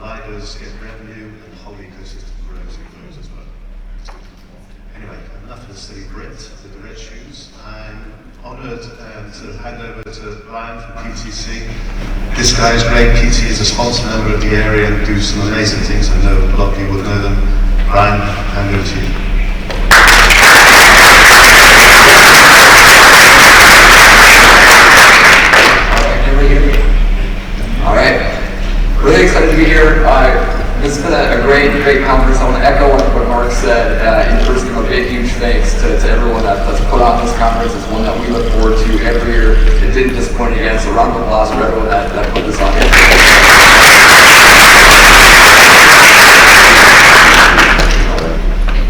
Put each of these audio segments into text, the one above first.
providers get revenue, and the whole ecosystem grows and grows as well. Anyway, enough of the silly grit, the red shoes. I'm honored to hand over to Brian from PTC. This guy is great. PT is a sponsor member of the area and do some amazing things. I know a lot of people know them. Brian, hand over to you. All right, really excited to be here. This has been a great conference. I want to echo what Mark said. In person, a big, huge thanks to everyone that's put on this conference. It's one that we look forward to every year. It didn't disappoint again, so round of applause for everyone that put this on.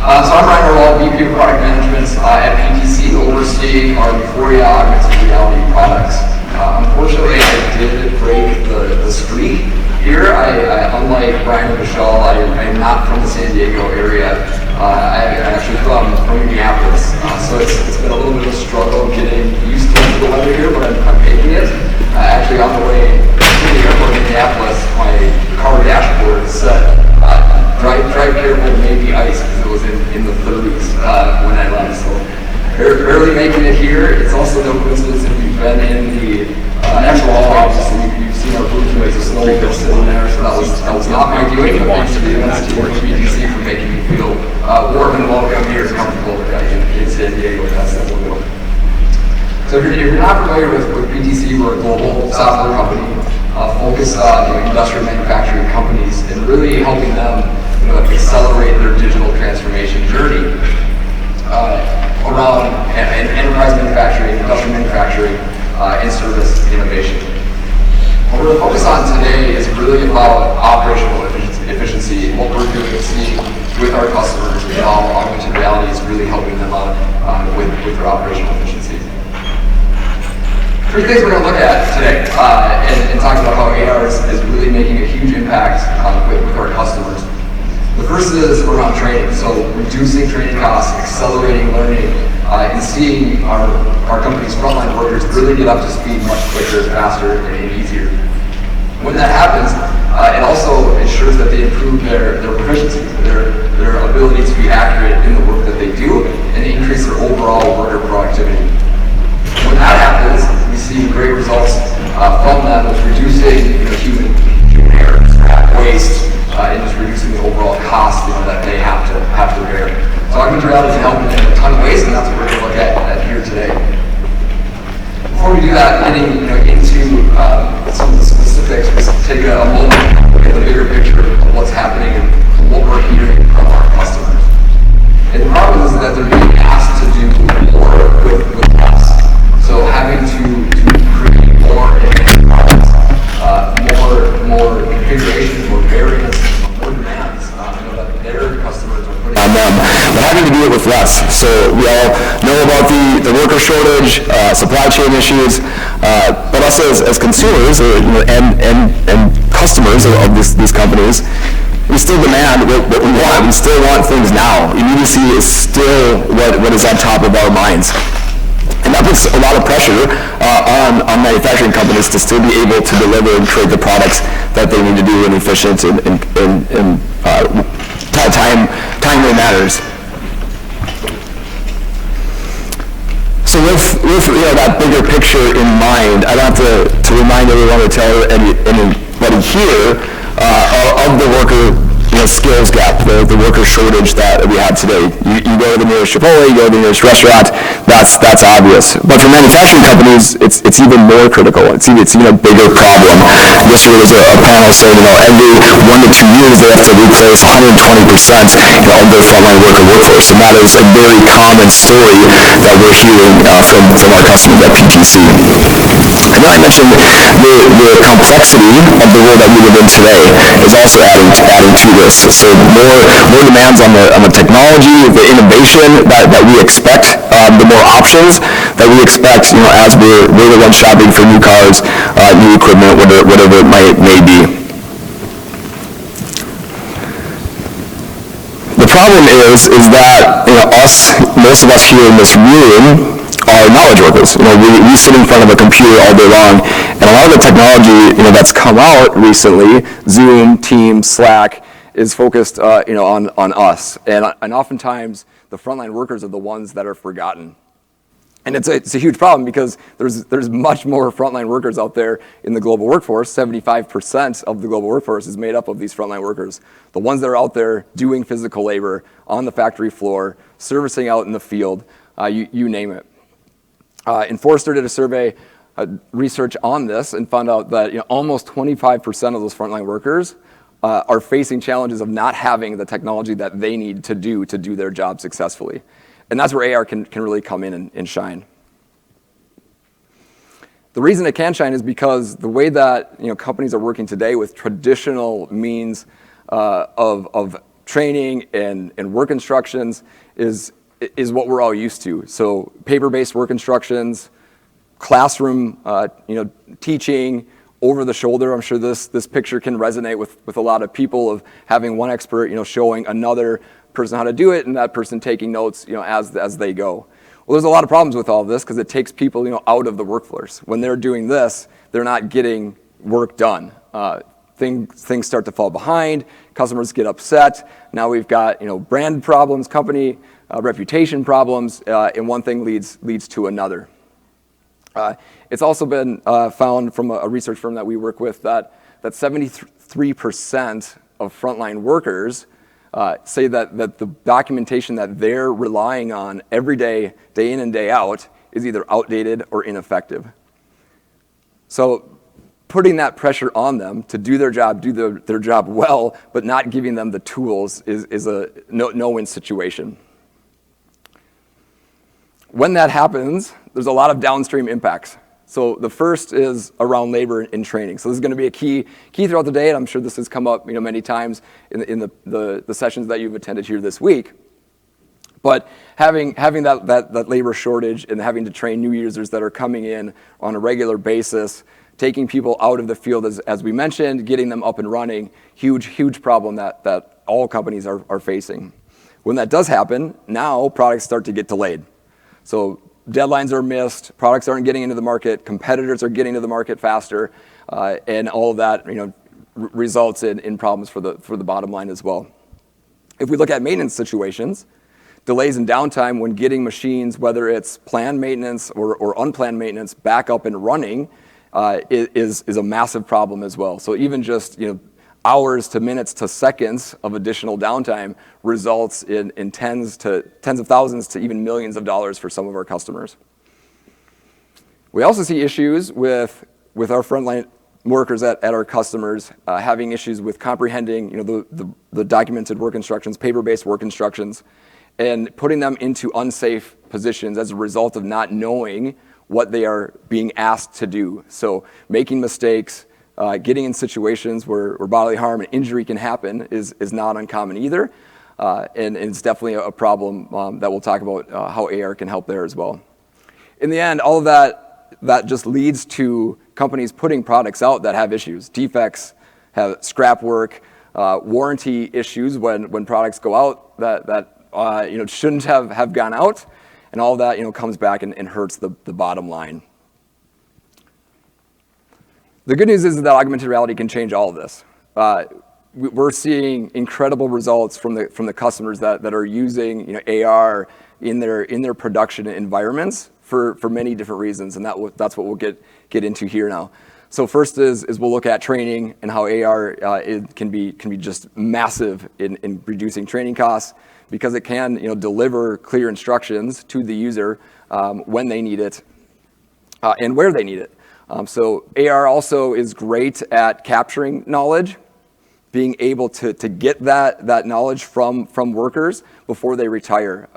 So I'm Ryan Orwell, VP of Product Management at PTC, overseeing our Euphoria augmented reality products. Unfortunately, I did break the streak here. Unlike Brian and Michelle, I am not from the San Diego area. I'm actually from Minneapolis, so it's been a little bit of a struggle getting used to the weather here, but I'm making it. Actually, on the way to the airport in Minneapolis, my car dashboard said, drive careful, maybe ice, because it was in the 30s when I left. So barely making it here. It's also no coincidence if you've been in the actual office and you've seen our booth with the snowmobile sitting there. So that was not my doing, but thanks to the events team at PTC for making me feel warm and welcome here, comfortable in San Diego. That's the one. So if you're not familiar with PTC, we're a global software company focused on industrial manufacturing companies and really helping them accelerate their digital transformation journey around enterprise manufacturing, industrial manufacturing, and service innovation. What we're going to focus on today is really about operational efficiency and what we're doing and seeing with our customers and how augmented reality is really helping them out with their operational efficiency. Three things we're going to look at today and talk about how AR is really making a huge impact with our customers. The first is around training, so reducing training costs, accelerating learning, and seeing our company's frontline workers really get up to speed much quicker, faster, and easier. When that happens, it also ensures that they improve their proficiency, their ability to be accurate in the work that they do, and increase their overall worker productivity. When that happens, we see great results from them with reducing human error, waste, and just reducing the overall cost that they have to bear. So augmented reality is helping in a ton of ways, and that's what we're going to look at here today. Before we do that, getting into some of the specifics, let's take a moment to look at the bigger picture of what's happening and what we're hearing from our customers. And the problem is that they're being asked to do more with less. So having to create more advanced products, more configurations, more variants, more demands that their customers are putting on them, but having to do it with less. So we all know about the worker shortage, supply chain issues, but also as consumers and customers of these companies, we still demand what we want. We still want things now. Immediacy is still what is on top of our minds. And that puts a lot of pressure on manufacturing companies to still be able to deliver and create the products that they need to do in efficient and timely matters. So with that bigger picture in mind, I'd have to remind everyone to tell anybody here of the worker skills gap, the worker shortage that we have today. You go to the nearest Chipotle, you go to the nearest restaurant, that's obvious. But for manufacturing companies, it's even more critical. It's even a bigger problem. Yesterday was a panel saying, every 1 to 2 years they have to replace 120% of their frontline workforce. And that is a very common story that we're hearing from our customers at PTC. And then I mentioned the complexity of the world that we live in today is also adding to this. So more demands on the technology, the innovation that we expect, the more options that we expect, as we're the ones shopping for new cars, new equipment, whatever it may be. The problem is that most of us here in this room are knowledge workers. We sit in front of a computer all day long, And a lot of the technology, that's come out recently, Zoom, Teams, Slack, is focused, on us. And oftentimes, the frontline workers are the ones that are forgotten. And it's a huge problem because there's much more frontline workers out there in the global workforce. 75% of the global workforce is made up of these frontline workers. The ones that are out there doing physical labor on the factory floor, servicing out in the field, you name it. And Forrester did a survey research on this and found out that almost 25% of those frontline workers are facing challenges of not having the technology that they need to do their job successfully. And that's where AR can really come in and shine. The reason it can shine is because the way that companies are working today with traditional means of training and work instructions is what we're all used to. So paper-based work instructions, classroom teaching, over the shoulder. I'm sure this picture can resonate with a lot of people of having one expert showing another person how to do it, and that person taking notes, as they go. Well, there's a lot of problems with all of this because it takes people, out of the workforce. When they're doing this, they're not getting work done. Things start to fall behind. Customers get upset. Now we've got, brand problems, company reputation problems, and one thing leads to another. It's also been found from a research firm that we work with that 73% of frontline workers say that the documentation that they're relying on every day, day in and day out, is either outdated or ineffective. So putting that pressure on them to do their job, their job well, but not giving them the tools is a no-win situation. When that happens, there's a lot of downstream impacts. So the first is around labor and training. So this is going to be a key throughout the day, and I'm sure this has come up many times in the sessions that you've attended here this week. But having that labor shortage and having to train new users that are coming in on a regular basis, taking people out of the field as we mentioned, getting them up and running, huge problem that all companies are facing. When that does happen, now products start to get delayed. So deadlines are missed, products aren't getting into the market, competitors are getting to the market faster, and all of that results in problems for the bottom line as well. If we look at maintenance situations, delays and downtime when getting machines, whether it's planned maintenance or unplanned maintenance, back up and running is a massive problem as well. So even just hours to minutes to seconds of additional downtime results in tens of thousands to even millions of dollars for some of our customers. We also see issues with our frontline workers at our customers having issues with comprehending the documented work instructions, paper-based work instructions, and putting them into unsafe positions as a result of not knowing what they are being asked to do. So making mistakes, getting in situations where bodily harm and injury can happen is not uncommon either, and it's definitely a problem that we'll talk about how AR can help there as well. In the end, all of that just leads to companies putting products out that have issues, defects, have scrap work, warranty issues when products go out that shouldn't have gone out, and all of that comes back and hurts the bottom line. The good news is that augmented reality can change all of this. We're seeing incredible results from the customers that are using AR in their production environments for many different reasons, and that's what we'll get into here now. So first is we'll look at training and how AR can be just massive in reducing training costs because it can deliver clear instructions to the user when they need it and where they need it. So AR also is great at capturing knowledge, being able to get that knowledge from workers before they retire.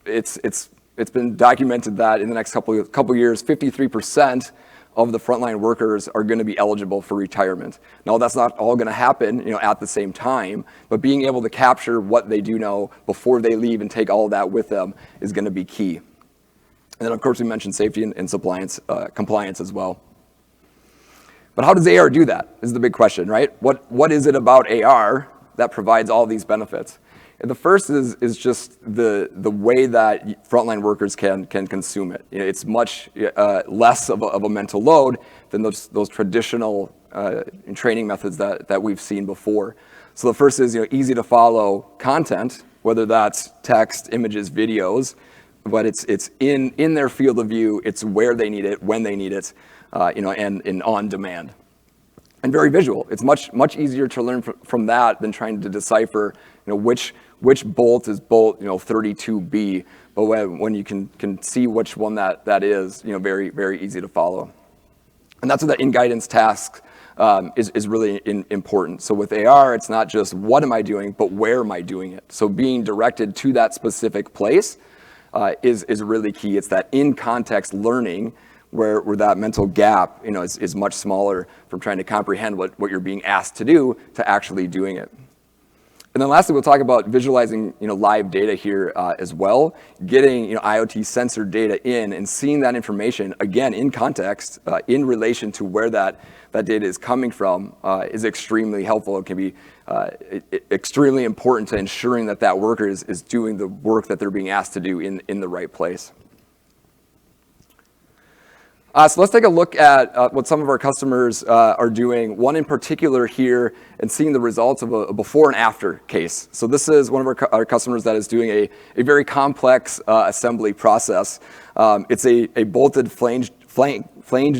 It's been documented that in the next couple years, 53% of the frontline workers are going to be eligible for retirement. Now, that's not all going to happen at the same time, but being able to capture what they do know before they leave and take all of that with them is going to be key. And then, of course, we mentioned safety and compliance as well. But how does AR do that is the big question, right? What is it about AR that provides all these benefits? And the first is just the way that frontline workers can consume it. It's much less of a mental load than those traditional training methods that we've seen before. So the first is easy to follow content, whether that's text, images, videos, but it's in their field of view, it's where they need it, when they need it, and on demand. And very visual. It's much easier to learn from that than trying to decipher which bolt is bolt 32B, but when you can see which one that is, very easy to follow. And that's what that in-guidance task is really important. So with AR, it's not just what am I doing, but where am I doing it? So being directed to that specific place is really key. It's that in-context learning where that mental gap is much smaller from trying to comprehend what you're being asked to do to actually doing it. And then lastly, we'll talk about visualizing live data here as well, getting IoT sensor data in and seeing that information, again, in context, in relation to where that data is coming from is extremely helpful. It can be extremely important to ensuring that worker is doing the work that they're being asked to do in the right place. So let's take a look at what some of our customers are doing. One in particular here, and seeing the results of a before and after case. So this is one of our customers that is doing a very complex assembly process. It's a bolted flange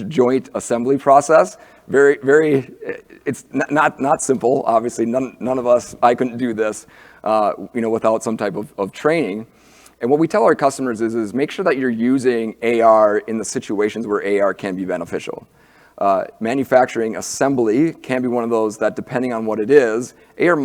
joint assembly process. It's not simple. Obviously, none of us, I couldn't do this, without some type of training. And what we tell our customers is make sure that you're using AR in the situations where AR can be beneficial. Manufacturing assembly can be one of those that, depending on what it is, AR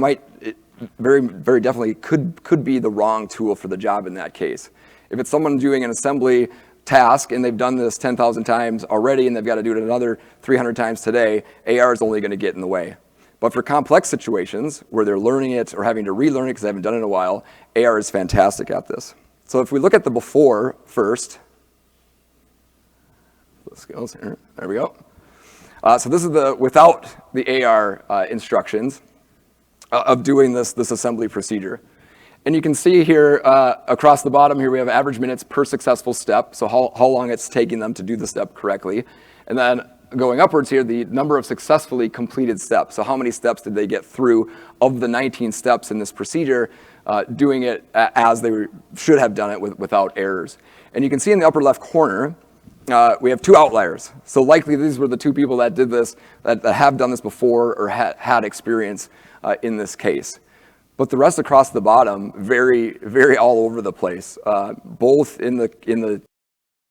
very definitely could be the wrong tool for the job in that case. If it's someone doing an assembly task and they've done this 10,000 times already and they've got to do it another 300 times today, AR is only going to get in the way. But for complex situations where they're learning it or having to relearn it because they haven't done it in a while, AR is fantastic at this. So if we look at the before first, there we go. So this is without the AR instructions of doing this assembly procedure. And you can see here across the bottom here we have average minutes per successful step, so how long it's taking them to do the step correctly. And then going upwards here, the number of successfully completed steps. So how many steps did they get through of the 19 steps in this procedure, doing it as they should have done it without errors. And you can see in the upper left corner, we have two outliers. So likely these were the two people that did this, that have done this before or had experience in this case. But the rest across the bottom, very all over the place, both in the